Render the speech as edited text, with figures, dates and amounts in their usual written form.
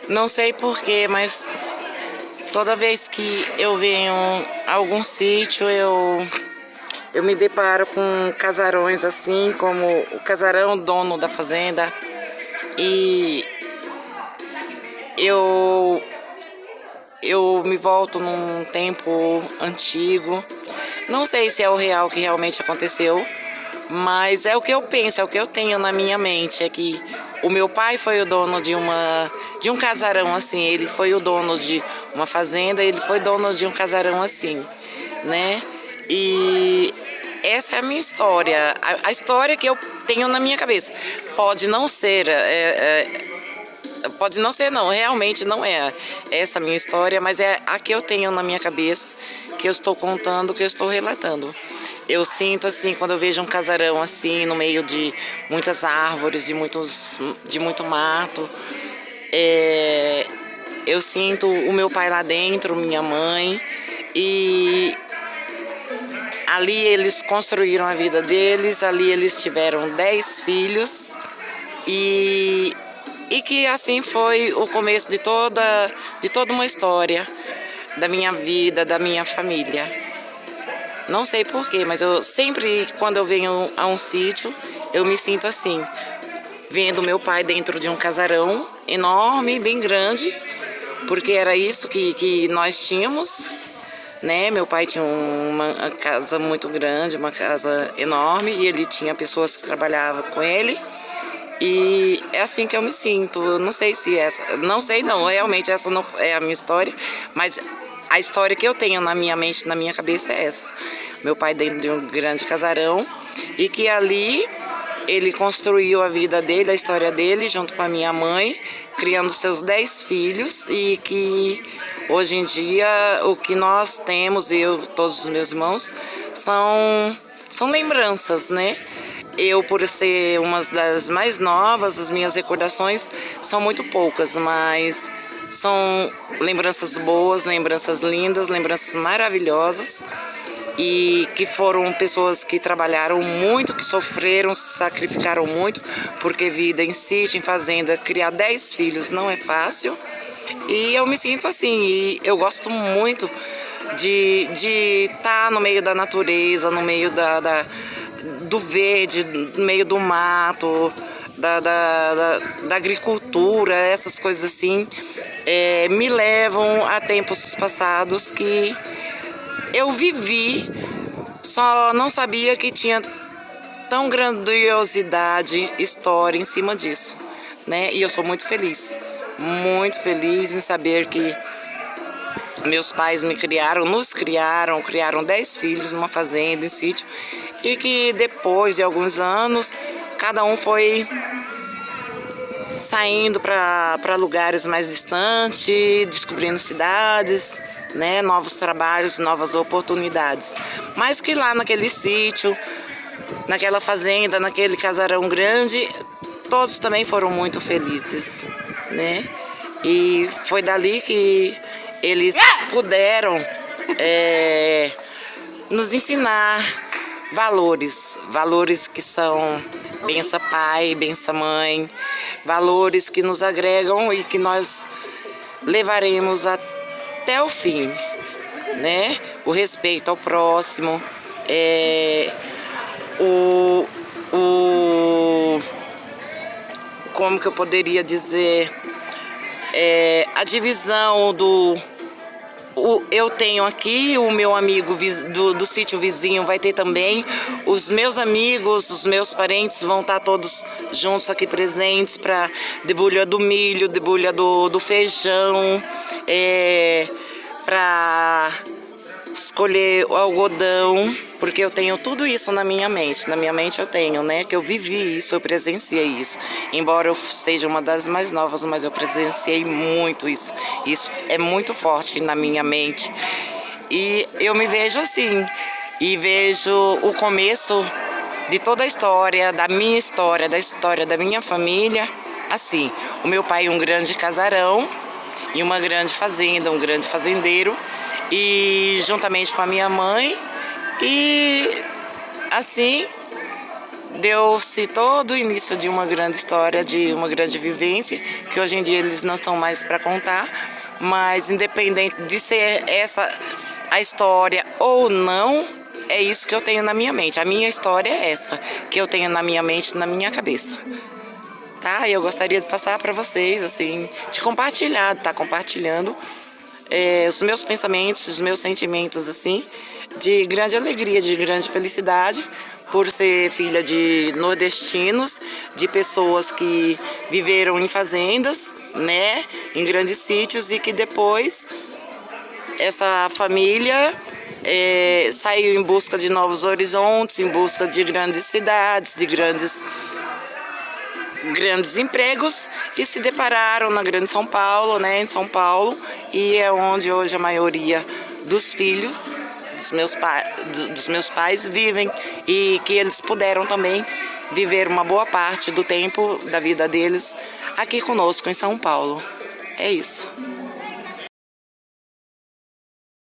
Não sei porquê, mas toda vez que eu venho a algum sítio, eu me deparo com casarões assim, como o casarão dono da fazenda. E eu, eu me volto num tempo antigo. Não sei se é o real que realmente aconteceu, mas é o que eu penso, é o que eu tenho na minha mente, é que o meu pai foi o dono de um casarão assim, ele foi o dono de uma fazenda, ele foi dono de um casarão assim, né? E essa é a minha história, a história que eu tenho na minha cabeça. Pode não ser, pode não ser não, realmente não é essa a minha história, mas é a que eu tenho na minha cabeça, que eu estou contando, que eu estou relatando. Eu sinto assim, quando eu vejo um casarão assim, no meio de muitas árvores, de muito mato, eu sinto o meu pai lá dentro, minha mãe, e ali eles construíram a vida deles, ali eles tiveram 10 filhos, e que assim foi o começo de toda uma história da minha vida, da minha família. Não sei porquê, mas eu sempre, quando eu venho a um sítio, eu me sinto assim, vendo meu pai dentro de um casarão enorme, bem grande, porque era isso que nós tínhamos, né? Meu pai tinha uma casa muito grande, uma casa enorme, e ele tinha pessoas que trabalhavam com ele. E é assim que eu me sinto. Eu não sei se essa, não sei não, realmente essa não é a minha história, mas a história que eu tenho na minha mente, na minha cabeça é essa. Meu pai dentro de um grande casarão, e que ali ele construiu a vida dele, a história dele, junto com a minha mãe, criando seus 10 filhos, e que hoje em dia o que nós temos, eu, todos os meus irmãos, são lembranças, né? Eu, por ser uma das mais novas, as minhas recordações são muito poucas, mas são lembranças boas, lembranças lindas, lembranças maravilhosas, e que foram pessoas que trabalharam muito, que sofreram, se sacrificaram muito, porque vida em sítio, em fazenda, criar 10 filhos não é fácil. E eu me sinto assim, e eu gosto muito de estar no meio da natureza, no meio do verde, no meio do mato, da agricultura, essas coisas assim, me levam a tempos passados que eu vivi, só não sabia que tinha tão grandiosidade, história em cima disso, né? E eu sou muito feliz em saber que meus pais me criaram, criaram 10 filhos numa fazenda, em sítio, e que depois de alguns anos, cada um foi saindo para lugares mais distantes, descobrindo cidades, né, novos trabalhos, novas oportunidades. Mas que lá naquele sítio, naquela fazenda, naquele casarão grande, todos também foram muito felizes, né? E foi dali que eles puderam nos ensinar valores que são benção pai, benção mãe, valores que nos agregam e que nós levaremos até o fim, né? O respeito ao próximo, como que eu poderia dizer, a divisão eu tenho aqui, o meu amigo do sítio vizinho vai ter também, os meus amigos, os meus parentes vão estar todos juntos aqui presentes para debulha do milho, debulha do feijão, para escolher o algodão, porque eu tenho tudo isso na minha mente. Na minha mente eu tenho, né, que eu vivi isso, eu presenciei isso. Embora eu seja uma das mais novas, mas eu presenciei muito isso. Isso é muito forte na minha mente. E eu me vejo assim, e vejo o começo de toda a história, da história da minha família, assim. O meu pai um grande casarão e uma grande fazenda, um grande fazendeiro, e juntamente com a minha mãe, e assim deu-se todo o início de uma grande história, de uma grande vivência, que hoje em dia eles não estão mais para contar, mas independente de ser essa a história ou não, é isso que eu tenho na minha mente. A minha história é essa, que eu tenho na minha mente, na minha cabeça. Tá? E eu gostaria de passar para vocês, assim, de compartilhar, tá compartilhando os meus pensamentos, os meus sentimentos, assim, de grande alegria, de grande felicidade, por ser filha de nordestinos, de pessoas que viveram em fazendas, né, em grandes sítios, e que depois essa família saiu em busca de novos horizontes, em busca de grandes cidades, de grandes empregos, e se depararam na Grande São Paulo, né, em São Paulo, e é onde hoje a maioria dos filhos dos meus pais vivem, e que eles puderam também viver uma boa parte do tempo da vida deles aqui conosco em São Paulo. É isso.